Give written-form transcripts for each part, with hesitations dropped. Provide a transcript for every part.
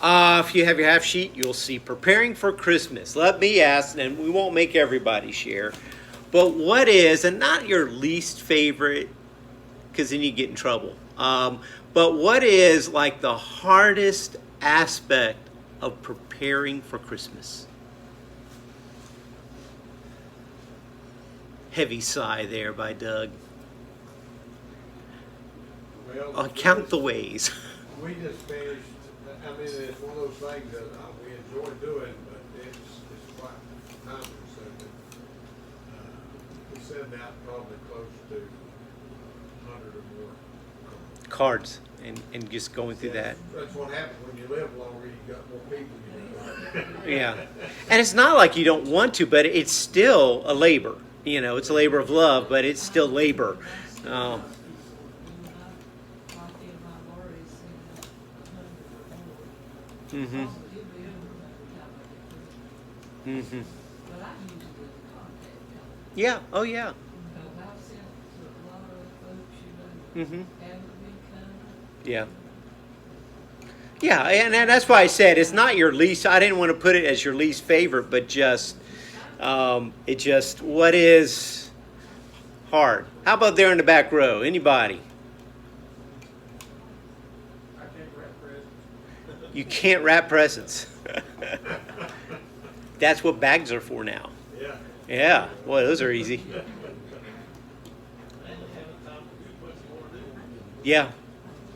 If you have your half sheet, you'll see preparing for Christmas. Let me ask, and we won't make everybody share, but what is, and not your least favorite, because then you get in trouble, but what is like the hardest aspect of preparing for Christmas? Heavy sigh there by Doug. Well, Count the ways. we just finished. I mean, it's one of those things that we enjoy doing, but it's quite time consuming. We send out probably close to 100 or more Cards and just going through that. That's what happens when you live longer. You got more people. Yeah. And it's not like you don't want to, but it's still a labor. You know, it's a labor of love, but it's still labor. Mm-hmm. Mm-hmm. Yeah. Oh, yeah. Mm-hmm. Yeah. Yeah, and that's why I said it's not your least. I didn't want to put it as your least favorite, but just what is hard. How about there in the back row? Anybody? I can't wrap presents. You can't wrap presents. That's what bags are for now. Yeah. Yeah. Boy, those are easy. Yeah.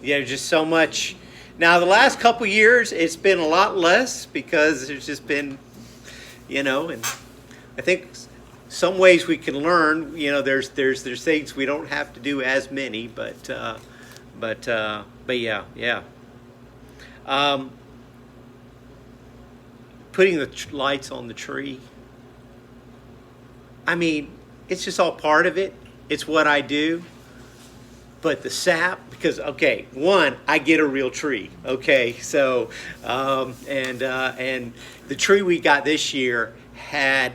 Yeah, just so much. Now, the last couple years, it's been a lot less because there's just been, and I think some ways we can learn. There's things we don't have to do as many, but yeah. Putting the lights on the tree. I mean, it's just all part of it. It's what I do. But the sap, because one, I get a real tree. So and the tree we got this year had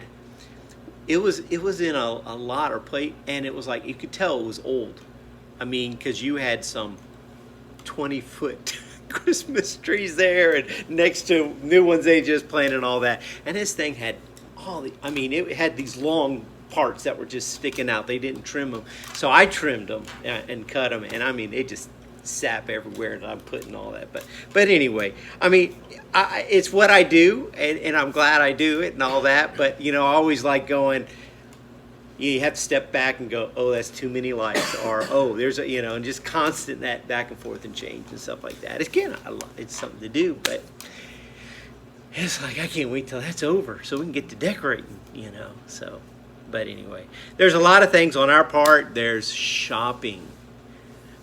it was in a lot or plate, and it was like you could tell it was old. I mean, because you had some 20-foot Christmas trees there, and next to new ones they just planted and all that. And this thing had it had these long parts that were just sticking out. They didn't trim them, so I trimmed them and cut them, and I mean they just sap everywhere, and I'm putting all that. But anyway, I mean, it's what I do, and I'm glad I do it and all that. But I always like going. You have to step back and go, oh, that's too many lights, or oh, there's and just constant that back and forth and change and stuff like that. Again, it's something to do, but it's like I can't wait till that's over so we can get to decorating, So, but anyway, there's a lot of things on our part. There's shopping,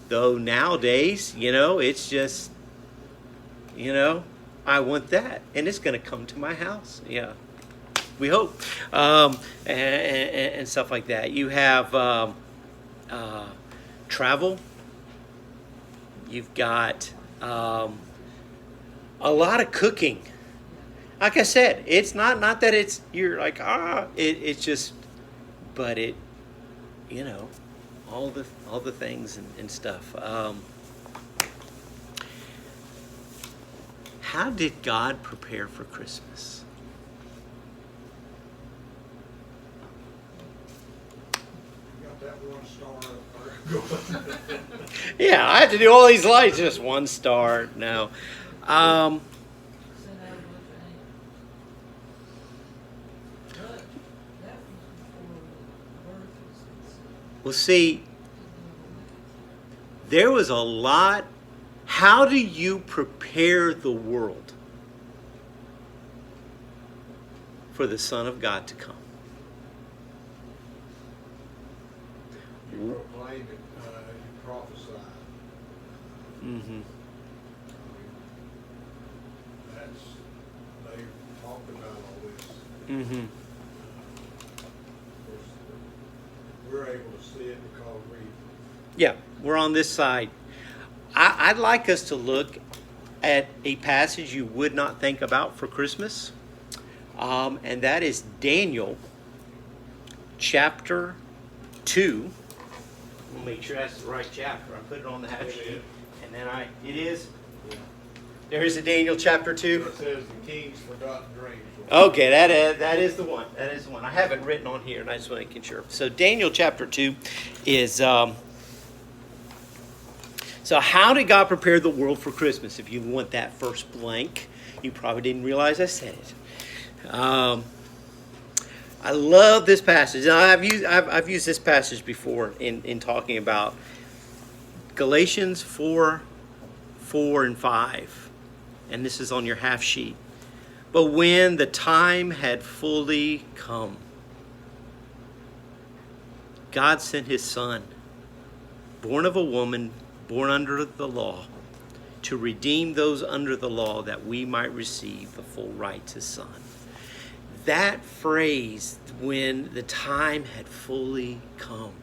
though nowadays, it's just, I want that, and it's going to come to my house. Yeah. We hope, and stuff like that. You have travel. You've got a lot of cooking. Like I said, it's not that it's you're like it's just, but it, all the things and stuff. How did God prepare for Christmas? That one star up there. Yeah, I had to do all these lights, just one star. No. Well, see, there was a lot. How do you prepare the world for the Son of God to come? You proclaim it, you prophesy. Mm-hmm. They've talked about all this. Mm-hmm. Of course, we're able to see it because Yeah, we're on this side. I'd like us to look at a passage you would not think about for Christmas, and that is Daniel chapter 2. We'll make sure that's the right chapter. I put it on the half sheet, and then it is. There is a Daniel chapter 2. It says the king's forgotten dreams. Okay, that is the one. That is the one. I have it written on here, and I just want to make sure. So Daniel chapter 2 is... so how did God prepare the world for Christmas? If you want that first blank, you probably didn't realize I said it. I love this passage. Now, I've used this passage before in talking about Galatians 4, and 5. And this is on your half sheet. But when the time had fully come, God sent his Son, born of a woman, born under the law, to redeem those under the law that we might receive the full rights as sons. That phrase, when the time had fully come,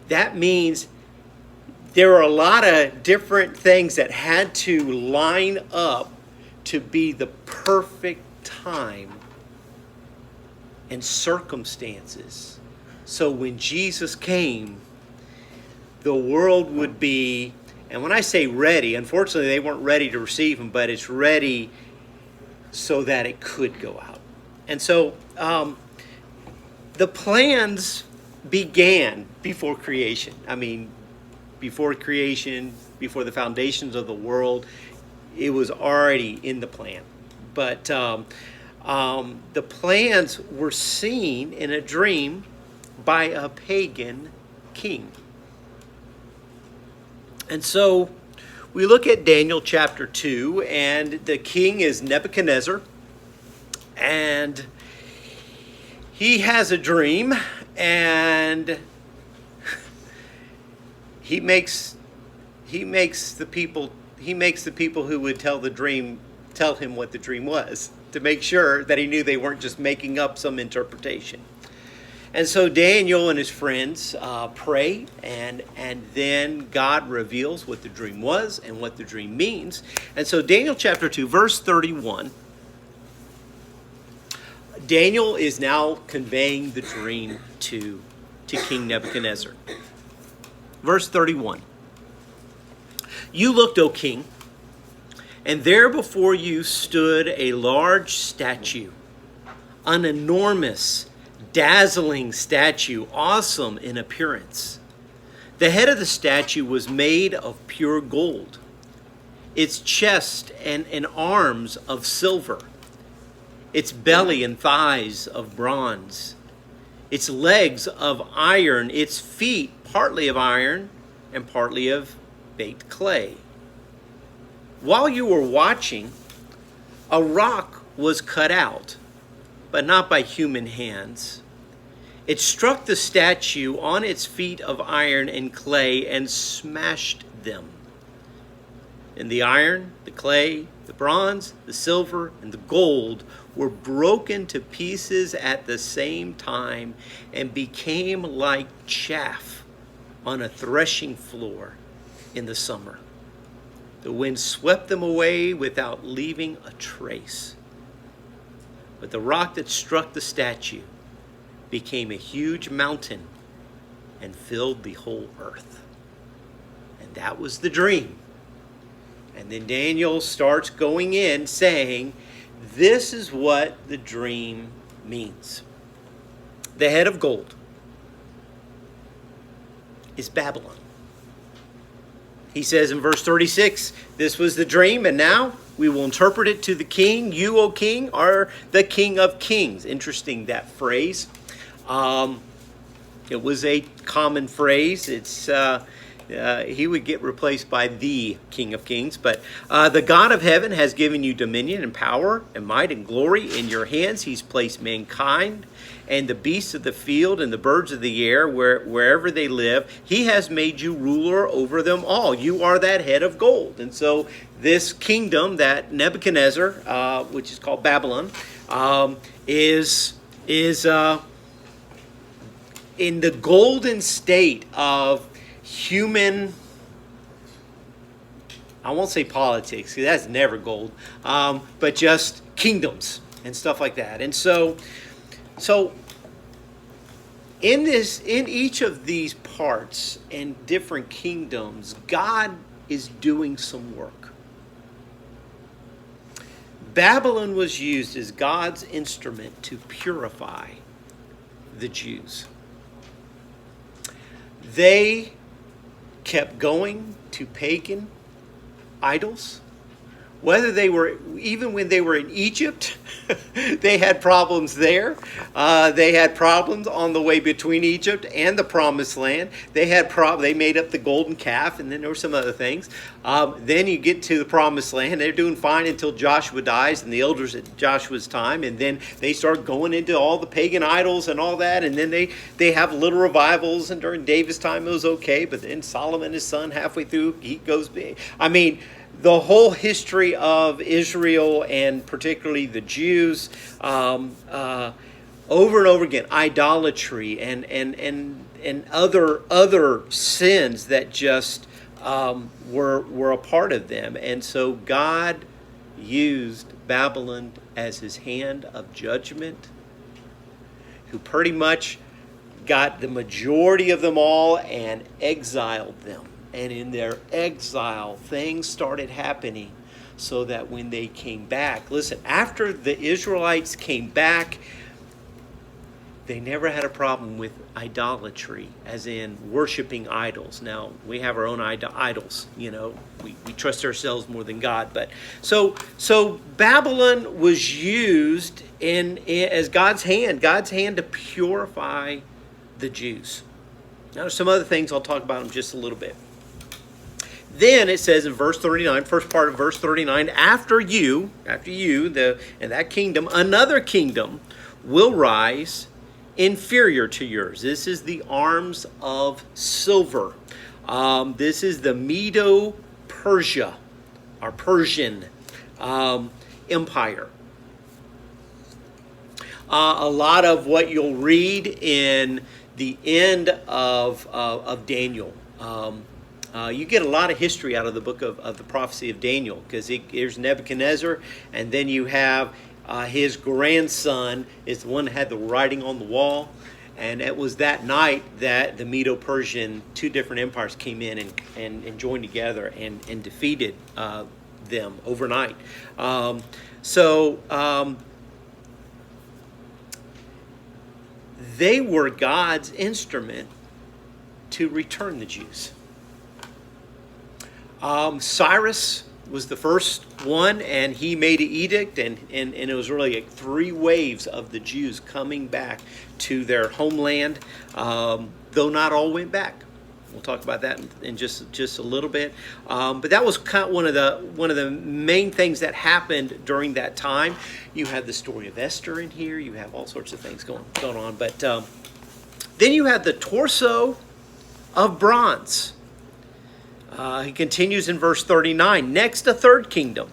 that means there are a lot of different things that had to line up to be the perfect time and circumstances. So when Jesus came, the world would be, and when I say ready, unfortunately they weren't ready to receive him, but it's ready so that it could go out. And so the plans began before creation. I mean, before creation, before the foundations of the world, it was already in the plan. But the plans were seen in a dream by a pagan king. And so we look at Daniel chapter 2, and the king is Nebuchadnezzar, and he has a dream, and he makes the people who would tell the dream tell him what the dream was, to make sure that he knew they weren't just making up some interpretation. And so Daniel and his friends pray, and then God reveals what the dream was and what the dream means. And so Daniel chapter 2, verse 31, Daniel is now conveying the dream to King Nebuchadnezzar. Verse 31. You looked, O king, and there before you stood a large statue, an enormous, dazzling statue, awesome in appearance. The head of the statue was made of pure gold, its chest and arms of silver, its belly and thighs of bronze, its legs of iron, its feet partly of iron and partly of baked clay. While you were watching, a rock was cut out, but not by human hands. It struck the statue on its feet of iron and clay and smashed them. And the iron, the clay, the bronze, the silver, and the gold were broken to pieces at the same time and became like chaff on a threshing floor in the summer. The wind swept them away without leaving a trace. But the rock that struck the statue became a huge mountain and filled the whole earth. And that was the dream. And then Daniel starts going in saying, this is what the dream means. The head of gold is Babylon. He says in verse 36, this was the dream, and now we will interpret it to the king. You, O king, are the king of kings. Interesting, that phrase. It was a common phrase. It's he would get replaced by the King of Kings. But the God of heaven has given you dominion and power and might and glory in your hands. He's placed mankind and the beasts of the field and the birds of the air wherever they live. He has made you ruler over them all. You are that head of gold. And so this kingdom that Nebuchadnezzar, which is called Babylon, is in the golden state of human, I won't say politics, because that's never gold, but just kingdoms and stuff like that. And so in each of these parts and different kingdoms, God is doing some work. Babylon was used as God's instrument to purify the Jews. They kept going to pagan idols. Whether they were, even when they were in Egypt, they had problems there. They had problems on the way between Egypt and the Promised Land. They made up the golden calf, and then there were some other things. Then you get to the Promised Land. They're doing fine until Joshua dies and the elders at Joshua's time. And then they start going into all the pagan idols and all that. And then they have little revivals. And during David's time, it was okay. But then Solomon, his son, halfway through, he goes big. I mean, the whole history of Israel and particularly the Jews, over and over again, idolatry and other sins that just were a part of them. And so God used Babylon as his hand of judgment, who pretty much got the majority of them all and exiled them. And in their exile, things started happening so that when they came back, listen, after the Israelites came back, they never had a problem with idolatry, as in worshiping idols. Now, we have our own idols, you know, we trust ourselves more than God. But so Babylon was used as God's hand to purify the Jews. Now, there's some other things I'll talk about in just a little bit. Then it says in verse 39, first part of verse 39, after you, and that kingdom, another kingdom will rise inferior to yours. This is the arms of silver. This is the Medo-Persia, or Persian Empire. A lot of what you'll read in the end of Daniel. You get a lot of history out of the book of the prophecy of Daniel, because here's Nebuchadnezzar, and then you have his grandson is the one that had the writing on the wall. And it was that night that the Medo-Persian, two different empires, came in and joined together and defeated them overnight. They were God's instrument to return the Jews. Cyrus was the first one, and he made an edict, and it was really like 3 waves of the Jews coming back to their homeland, though not all went back. We'll talk about that in just a little bit. But that was kind of one of the main things that happened during that time. You have the story of Esther in here. You have all sorts of things going on. But then you have the torso of bronze. He continues in verse 39. Next, a third kingdom,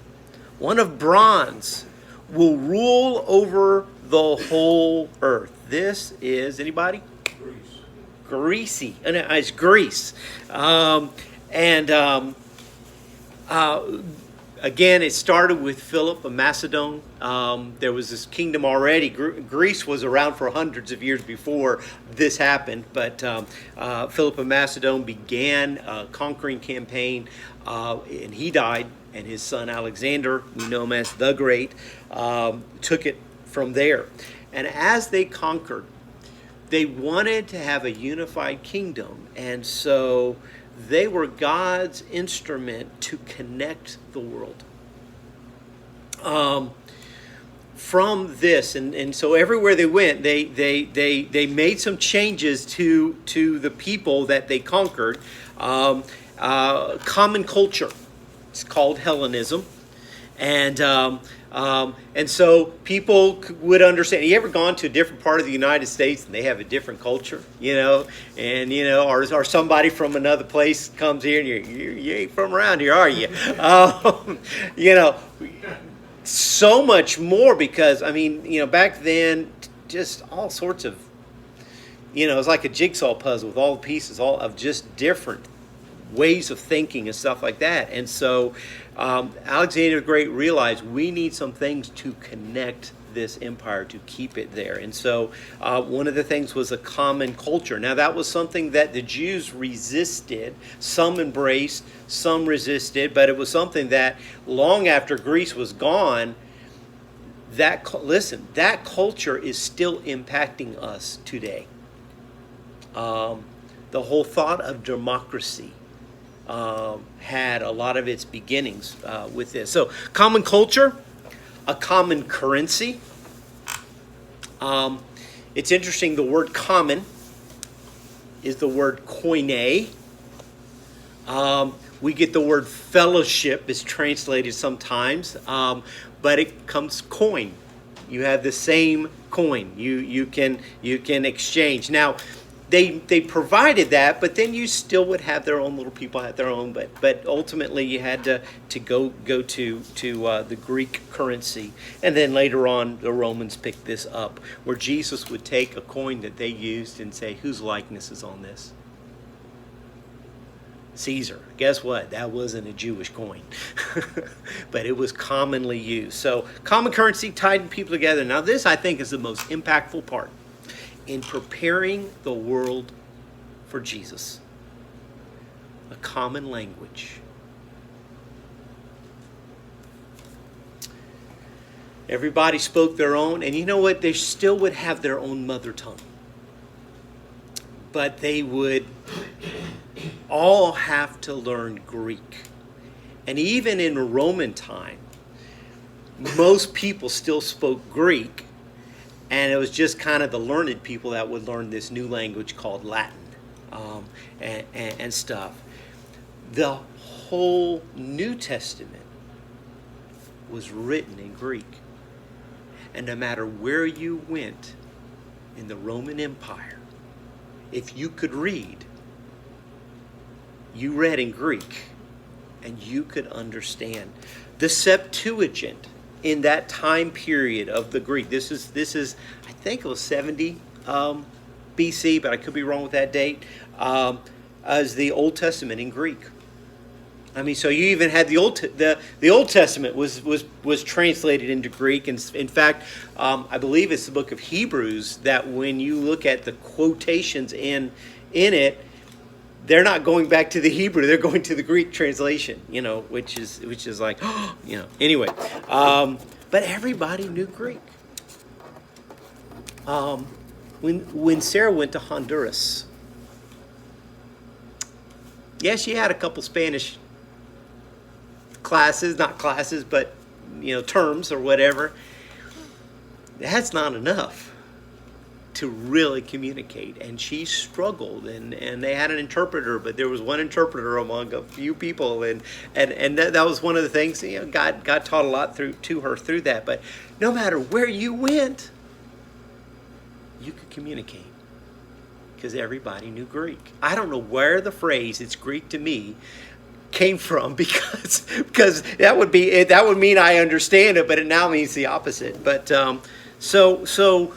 one of bronze, will rule over the whole earth. This is, anybody? Greece. It's Greece. Again, it started with Philip of Macedon. There was this kingdom already. Greece was around for hundreds of years before this happened. But Philip of Macedon began a conquering campaign, and he died. And his son Alexander, we know him as the Great, took it from there. And as they conquered, they wanted to have a unified kingdom. And so they were God's instrument to connect the world. From this, and so everywhere they went, they made some changes to the people that they conquered. Common culture. It's called Hellenism. And so people would understand. You ever gone to a different part of the United States and they have a different culture, or somebody from another place comes here and you ain't from around here, are you? So much more, because back then, just all sorts of, it's like a jigsaw puzzle with all the pieces, all of just different ways of thinking and stuff like that. And so Alexander the Great realized we need some things to connect this empire, to keep it there. And so one of the things was a common culture. Now, that was something that the Jews resisted. Some embraced, some resisted, but it was something that long after Greece was gone, listen, that culture is still impacting us today. The whole thought of democracy had a lot of its beginnings with this. So, common culture, a common currency. It's interesting, the word common is the word koine. We get the word fellowship is translated sometimes, but it comes coin. You have the same coin. You can exchange. Now, they provided that, but then you still would have their own little people had their own. But ultimately, you had to go to the Greek currency, and then later on, the Romans picked this up, where Jesus would take a coin that they used and say, "Whose likeness is on this?" Caesar. Guess what? That wasn't a Jewish coin, but it was commonly used. So common currency tied people together. Now this, I think, is the most impactful part in preparing the world for Jesus. A common language. Everybody spoke their own, and you know what? They still would have their own mother tongue. But they would all have to learn Greek. And even in Roman time, most people still spoke Greek, and it was just kind of the learned people that would learn this new language called Latin and stuff. The whole New Testament was written in Greek. And no matter where you went in the Roman Empire, if you could read, you read in Greek, and you could understand. The Septuagint in that time period of the Greek, this is I think it was 70 BC, but I could be wrong with that date, as the Old Testament in Greek. I mean, so you even had the Old Testament was translated into Greek, and in fact, I believe it's the book of Hebrews that when you look at the quotations in it, they're not going back to the Hebrew; they're going to the Greek translation. Which is like, Anyway, but everybody knew Greek. When Sarah went to Honduras, yeah, she had a couple Spanish classes, not classes, but terms or whatever. That's not enough to really communicate, and she struggled, and they had an interpreter, but there was one interpreter among a few people, and that was one of the things. God taught a lot to her through that. But no matter where you went, you could communicate because everybody knew Greek. I don't know where the phrase "it's Greek to me" came from, because that would mean I understand it, but it now means the opposite. But so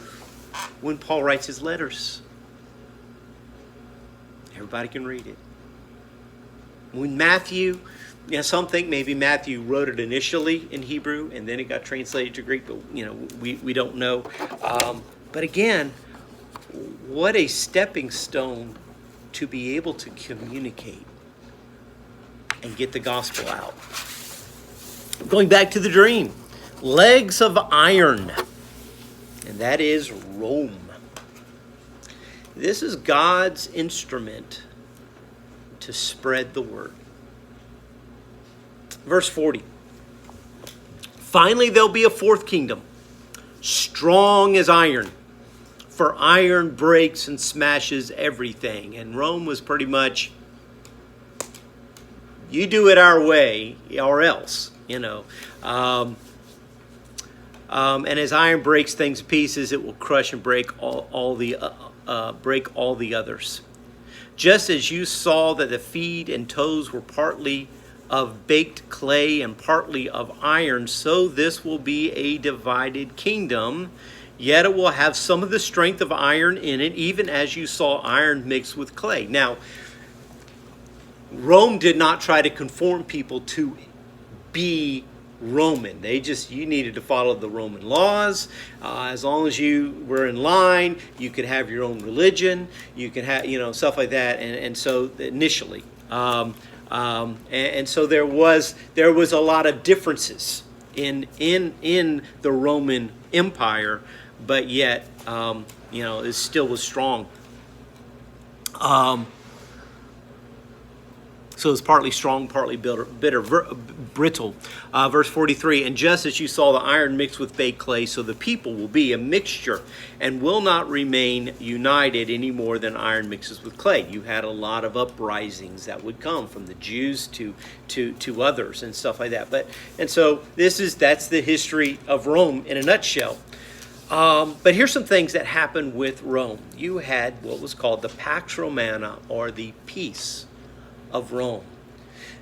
when Paul writes his letters, everybody can read it. When Matthew, some think maybe Matthew wrote it initially in Hebrew and then it got translated to Greek, but we don't know. But again, what a stepping stone to be able to communicate and get the gospel out. Going back to the dream, legs of iron, and that is Rome. This is God's instrument to spread the word. Verse 40. Finally, there'll be a fourth kingdom, strong as iron, for iron breaks and smashes everything. And Rome was pretty much, you do it our way or else, And as iron breaks things to pieces, it will crush and break all the others. Just as you saw that the feet and toes were partly of baked clay and partly of iron, so this will be a divided kingdom. Yet it will have some of the strength of iron in it, even as you saw iron mixed with clay. Now, Rome did not try to conform people to be Roman. You needed to follow the Roman laws. As long as you were in line, you could have your own religion. You could have, stuff like that. And so initially, and so there was a lot of differences in the Roman Empire, but yet it still was strong. So it's partly strong, partly brittle. Verse 43, and just as you saw the iron mixed with baked clay, so the people will be a mixture and will not remain united any more than iron mixes with clay. You had a lot of uprisings that would come from the Jews to others and stuff like that. So that's the history of Rome in a nutshell. But here's some things that happened with Rome. You had what was called the Pax Romana, or the peace of Rome.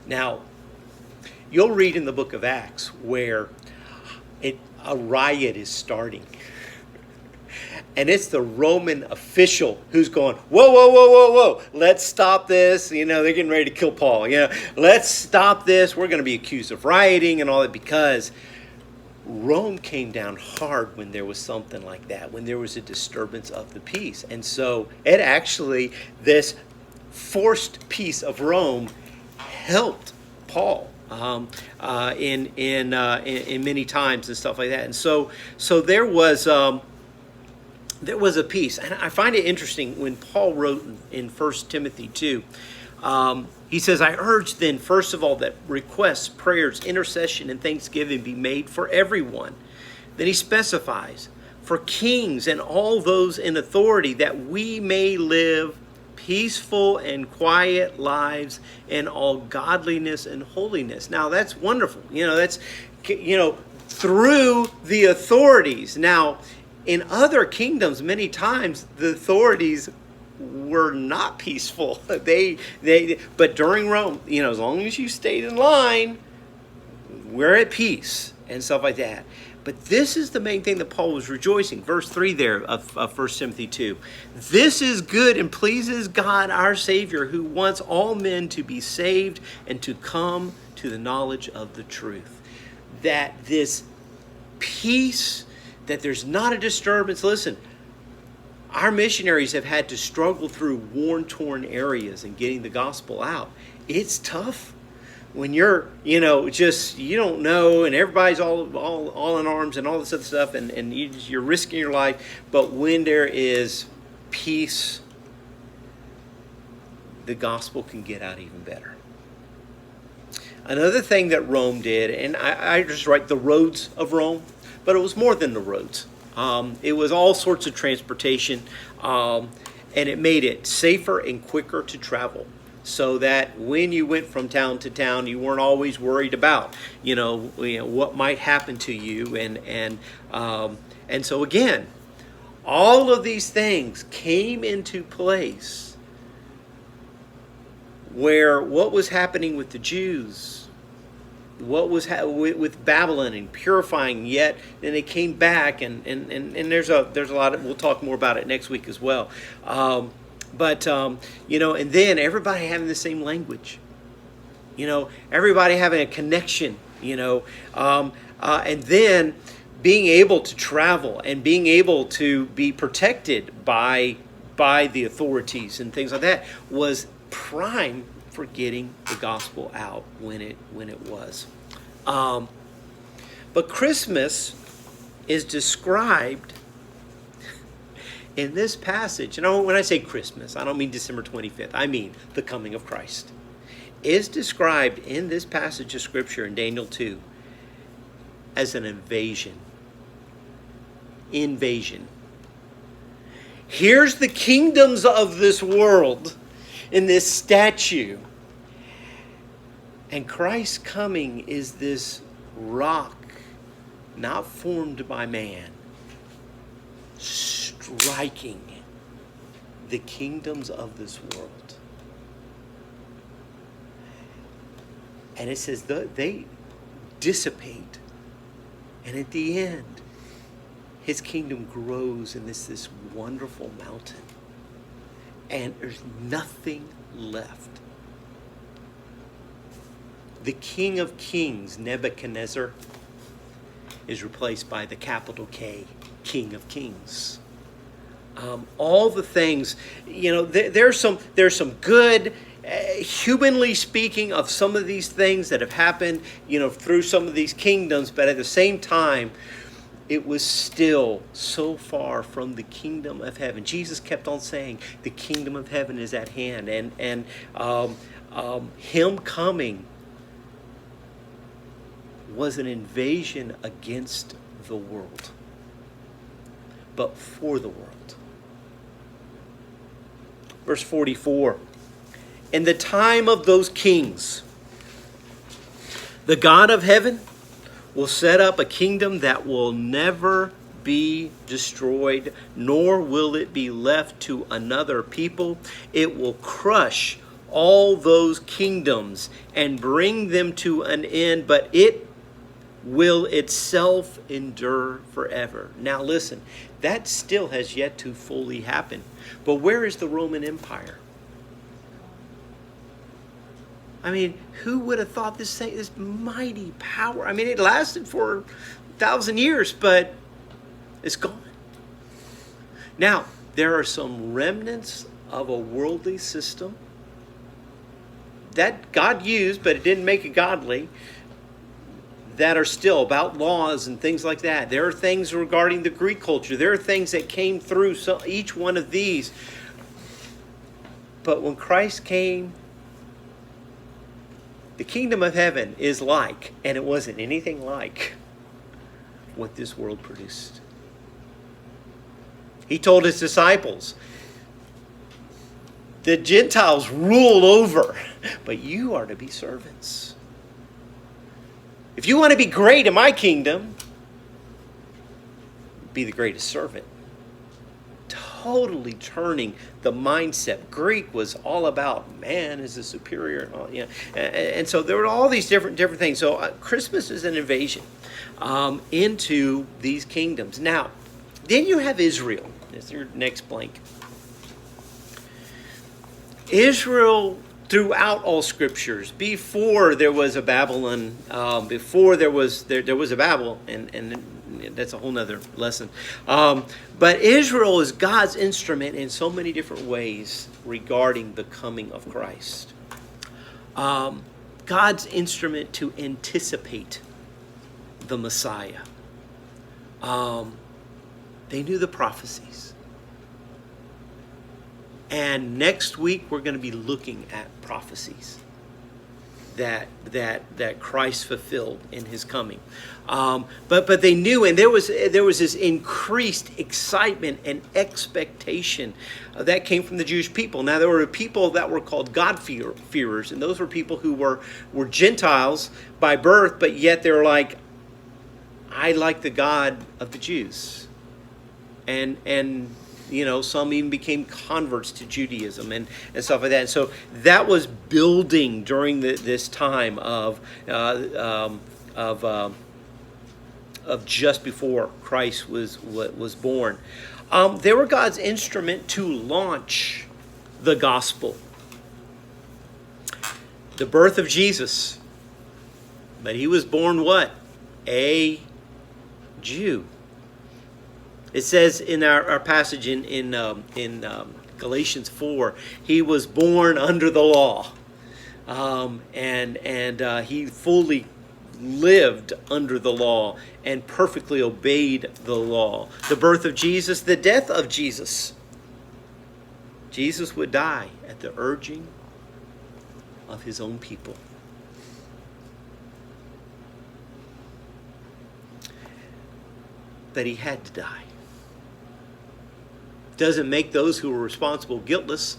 Now, you'll read in the book of Acts where a riot is starting. And it's the Roman official who's going, whoa, whoa, whoa, whoa, whoa, let's stop this. They're getting ready to kill Paul. Let's stop this. We're going to be accused of rioting and all that, because Rome came down hard when there was something like that, when there was a disturbance of the peace. And so this forced peace of Rome helped Paul in many times and stuff like that. And so there was a peace. And I find it interesting when Paul wrote in 1 Timothy 2, he says, I urge then, first of all, that requests, prayers, intercession, and thanksgiving be made for everyone. Then he specifies, for kings and all those in authority, that we may live peaceful and quiet lives in all godliness and holiness. Now that's wonderful. That's through the authorities. Now, in other kingdoms, many times the authorities were not peaceful. But during Rome, as long as you stayed in line, we're at peace and stuff like that. But this is the main thing that Paul was rejoicing. Verse 3 there of 1 Timothy 2. This is good and pleases God our Savior, who wants all men to be saved and to come to the knowledge of the truth. That this peace, that there's not a disturbance. Listen, our missionaries have had to struggle through war-torn areas and getting the gospel out. It's tough. When you're, you don't know, and everybody's all in arms and all this other stuff, and you're risking your life. But when there is peace, the gospel can get out even better. Another thing that Rome did, and I just write the roads of Rome, but it was more than the roads. It was all sorts of transportation, and it made it safer and quicker to travel. So that when you went from town to town, you weren't always worried about, what might happen to you, and so again, all of these things came into place where what was happening with the Jews, what was with Babylon and purifying, yet then they came back, and there's a lot of, we'll talk more about it next week as well. But and then everybody having the same language, everybody having a connection, and then being able to travel and being able to be protected by the authorities and things like that was prime for getting the gospel out when it was. But Christmas is described in this passage, and when I say Christmas, I don't mean December 25th. I mean the coming of Christ. Is described in this passage of Scripture in Daniel 2 as an invasion. Here's the kingdoms of this world in this statue. And Christ's coming is this rock, not formed by man, striking the kingdoms of this world. And it says they dissipate. And at the end, his kingdom grows in this wonderful mountain. And there's nothing left. The King of Kings, Nebuchadnezzar, is replaced by the capital K, King of Kings. All the things, there's some good, humanly speaking, of some of these things that have happened, through some of these kingdoms, but at the same time, it was still so far from the kingdom of heaven. Jesus kept on saying, the kingdom of heaven is at hand. And him coming was an invasion against the world, but for the world. Verse 44, in the time of those kings, the God of heaven will set up a kingdom that will never be destroyed, nor will it be left to another people. It will crush all those kingdoms and bring them to an end, but it will itself endure forever. Now listen, that still has yet to fully happen. But where is the Roman Empire? I mean, who would have thought this mighty power? I mean, it lasted for 1,000 years, but it's gone. Now, there are some remnants of a worldly system that God used, but it didn't make it godly, that are still about laws and things like that. There are things regarding the Greek culture. There are things that came through each one of these. But when Christ came, the kingdom of heaven is like, and it wasn't anything like, what this world produced. He told his disciples, the Gentiles rule over, but you are to be servants. If you want to be great in my kingdom, be the greatest servant. Totally turning the mindset. Greek was all about man is the superior. And so there were all these different things. So Christmas is an invasion into these kingdoms. Now, then you have Israel. That's your next blank. Israel, throughout all scriptures, before there was a Babylon, before there was a Babel, and that's a whole nother lesson. But Israel is God's instrument in so many different ways regarding the coming of Christ. God's instrument to anticipate the Messiah. They knew the prophecies. And next week we're going to be looking at prophecies that Christ fulfilled in his coming. But they knew, and there was this increased excitement and expectation that came from the Jewish people. Now there were people that were called God-fearers, and those were people who were Gentiles by birth, but yet they were like, I like the God of the Jews. And some even became converts to Judaism and stuff like that. And so that was building during this time of just before Christ was born. They were God's instrument to launch the gospel. The birth of Jesus. But he was born what? A Jew. It says in our passage in Galatians 4, he was born under the law, and he fully lived under the law and perfectly obeyed the law. The birth of Jesus, the death of Jesus. Jesus would die at the urging of his own people. But he had to die. Doesn't make those who were responsible guiltless,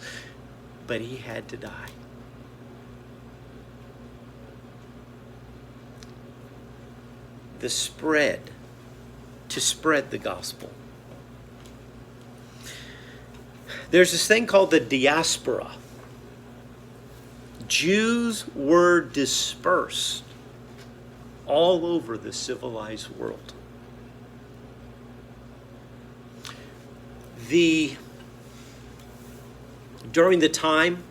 but he had to die. To spread the gospel. There's this thing called the Diaspora. Jews were dispersed all over the civilized world. During the time,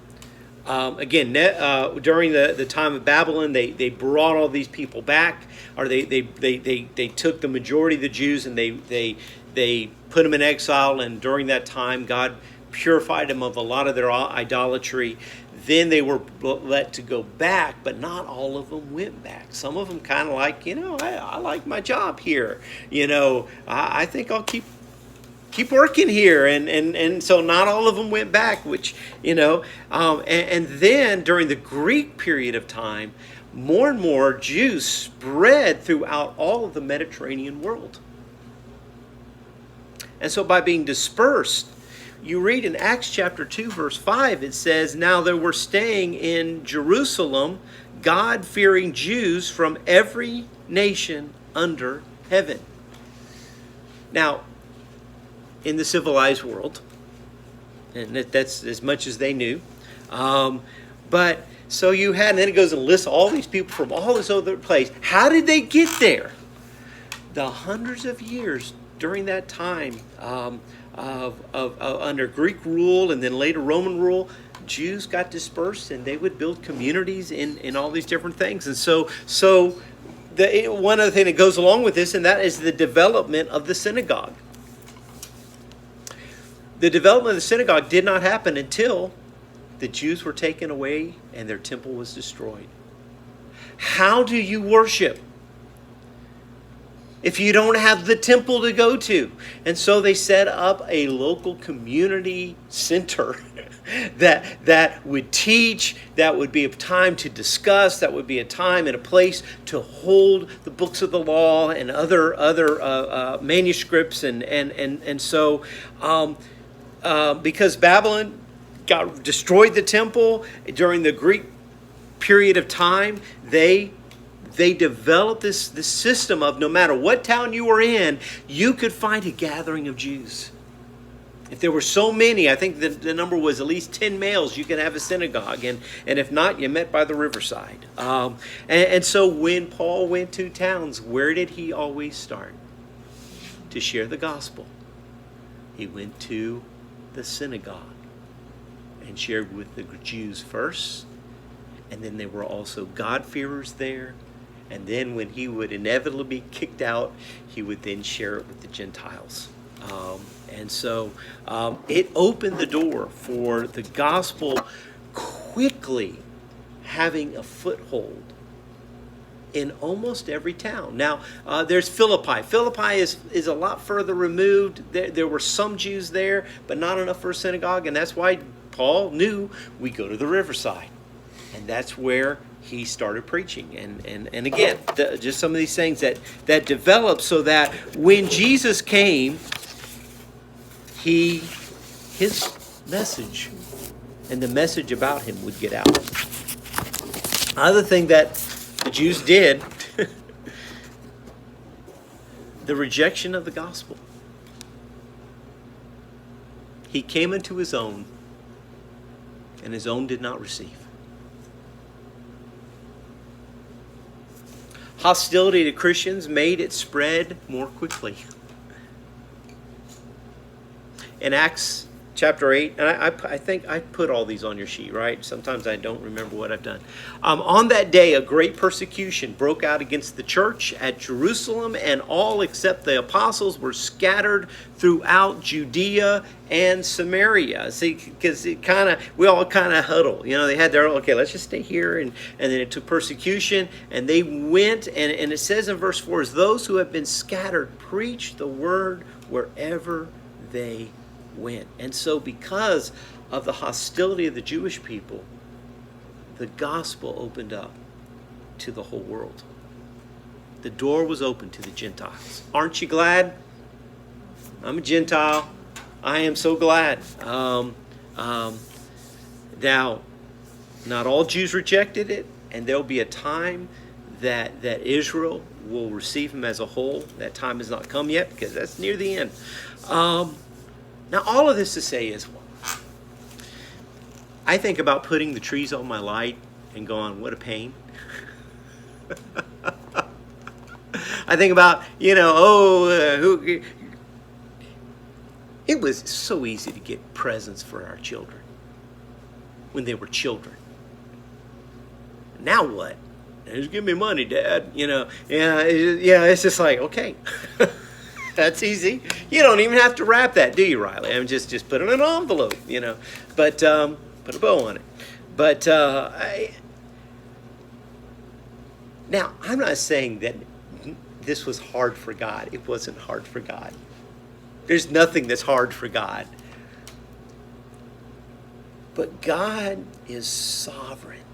during the time of Babylon, they brought all these people back, or they took the majority of the Jews and they put them in exile. And during that time, God purified them of a lot of their idolatry. then they were let to go back, but not all of them went back. Some of them kind of like, I like my job here. I think I'll keep working here. And so not all of them went back, which, and then during the Greek period of time, more and more Jews spread throughout all of the Mediterranean world. And so by being dispersed, you read in Acts chapter 2, verse 5, it says, "Now there were staying in Jerusalem God-fearing Jews from every nation under heaven." Now, in the civilized world, and that's as much as they knew, but so you had, and then it goes and lists all these people from all this other place. How did they get there? The hundreds of years during that time of under Greek rule and then later Roman rule, Jews got dispersed and they would build communities in all these different things. And so one other thing that goes along with this, and that is the development of the synagogue. The development of the synagogue did not happen until the Jews were taken away and their temple was destroyed. How do you worship if you don't have the temple to go to? And so they set up a local community center that would teach, that would be a time to discuss, that would be a time and a place to hold the books of the law and other manuscripts. And so because Babylon destroyed the temple during the Greek period of time, they developed this system of no matter what town you were in, you could find a gathering of Jews. If there were so many, I think the number was at least 10 males, you could have a synagogue. And if not, you met by the riverside. And so when Paul went to towns, where did he always start? To share the gospel. He went to the synagogue and shared with the Jews first. And then there were also God-fearers there. And then when he would inevitably be kicked out, he would then share it with the Gentiles. And so it opened the door for the gospel quickly having a foothold in almost every town. Now, there's Philippi. Philippi is a lot further removed. There were some Jews there, but not enough for a synagogue. And that's why Paul knew we go to the riverside. And that's where he started preaching. And again, just some of these things that developed so that when Jesus came, his message and the message about him would get out. Another thing that the Jews did, the rejection of the gospel. He came into his own, and his own did not receive. Hostility to Christians made it spread more quickly. In Acts chapter 8, and I think I put all these on your sheet, right? Sometimes I don't remember what I've done. On that day, a great persecution broke out against the church at Jerusalem, and all except the apostles were scattered throughout Judea and Samaria. See, because we all kind of huddle. They had their, okay, let's just stay here. And then it took persecution, and they went, and it says in verse 4, as those who have been scattered preached the word wherever they went. And so because of the hostility of the Jewish people, the gospel opened up to the whole world. The door was open to the Gentiles. Aren't you glad? I'm a Gentile. I am so glad. Now, not all Jews rejected it, and there'll be a time that Israel will receive him as a whole. That time has not come yet because that's near the end. Now, all of this to say is, I think about putting the trees on my light and going, what a pain. I think about, it was so easy to get presents for our children when they were children. Now what? Just give me money, Dad. It's just like, okay. That's easy. You don't even have to wrap that, do you, Riley? I mean, just put it in an envelope, but put a bow on it. But now, I'm not saying that this was hard for God. It wasn't hard for God. There's nothing that's hard for God. But God is sovereign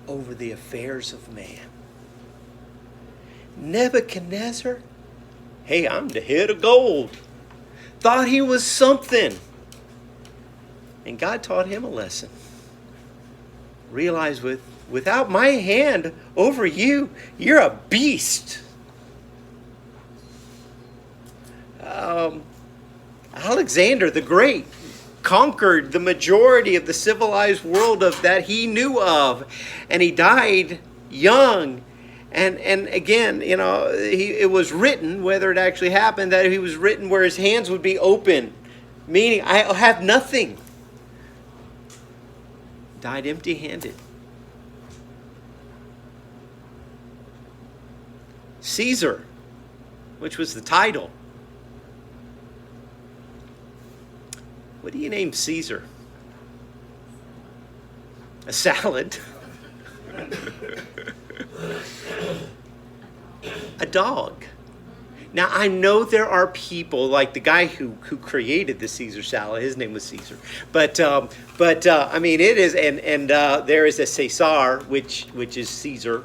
over the affairs of man. Nebuchadnezzar, hey, I'm the head of gold, thought he was something. And God taught him a lesson. Realize without my hand over you, you're a beast. Alexander the Great conquered the majority of the civilized world that he knew of, and he died young. And again, it was written, whether it actually happened, that he was written where his hands would be open, meaning I have nothing. Died empty-handed. Caesar, which was the title. What do you name Caesar? A salad. A dog. Now, I know there are people, like the guy who created the Caesar salad, his name was Caesar. But I mean, it is, and there is a Caesar, which is Caesar,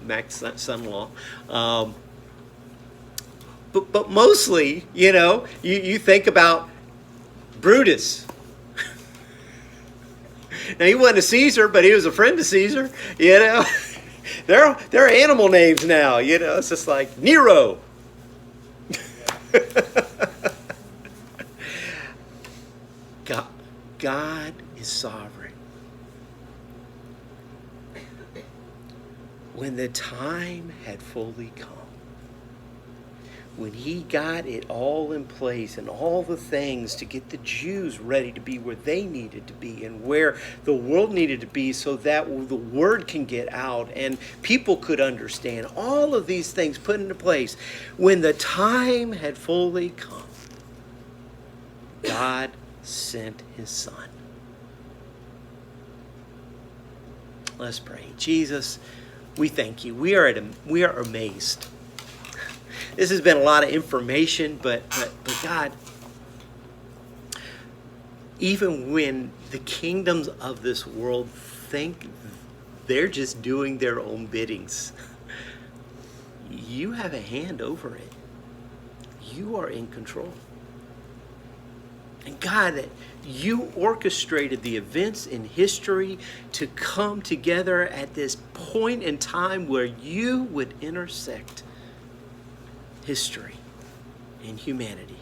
Mac's son-in-law. But mostly, you think about Brutus. Now, he wasn't a Caesar, but he was a friend of Caesar, There are animal names now, It's just like Nero. God is sovereign. When the time had fully come, when he got it all in place and all the things to get the Jews ready to be where they needed to be and where the world needed to be so that the word can get out and people could understand, all of these things put into place. When the time had fully come, God sent his son. Let's pray. Jesus, we thank you. We are amazed. This has been a lot of information, but God, even when the kingdoms of this world think they're just doing their own biddings, you have a hand over it. You are in control. And God, that you orchestrated the events in history to come together at this point in time where you would intersect history and humanity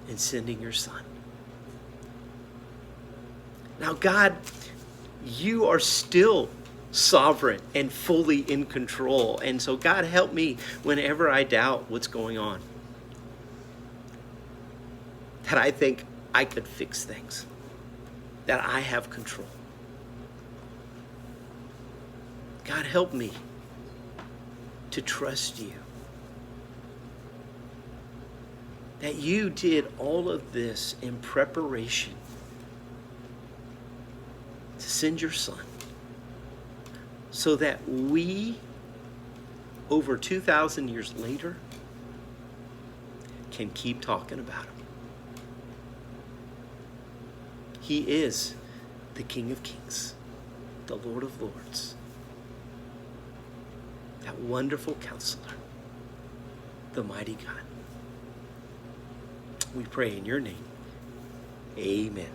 in sending your son. Now, God, you are still sovereign and fully in control. And so, God, help me whenever I doubt what's going on. That I think I could fix things. That I have control. God, help me to trust you. That you did all of this in preparation to send your son so that we, over 2,000 years later, can keep talking about him. He is the King of Kings, the Lord of Lords, that wonderful Counselor, the mighty God. We pray in your name. Amen.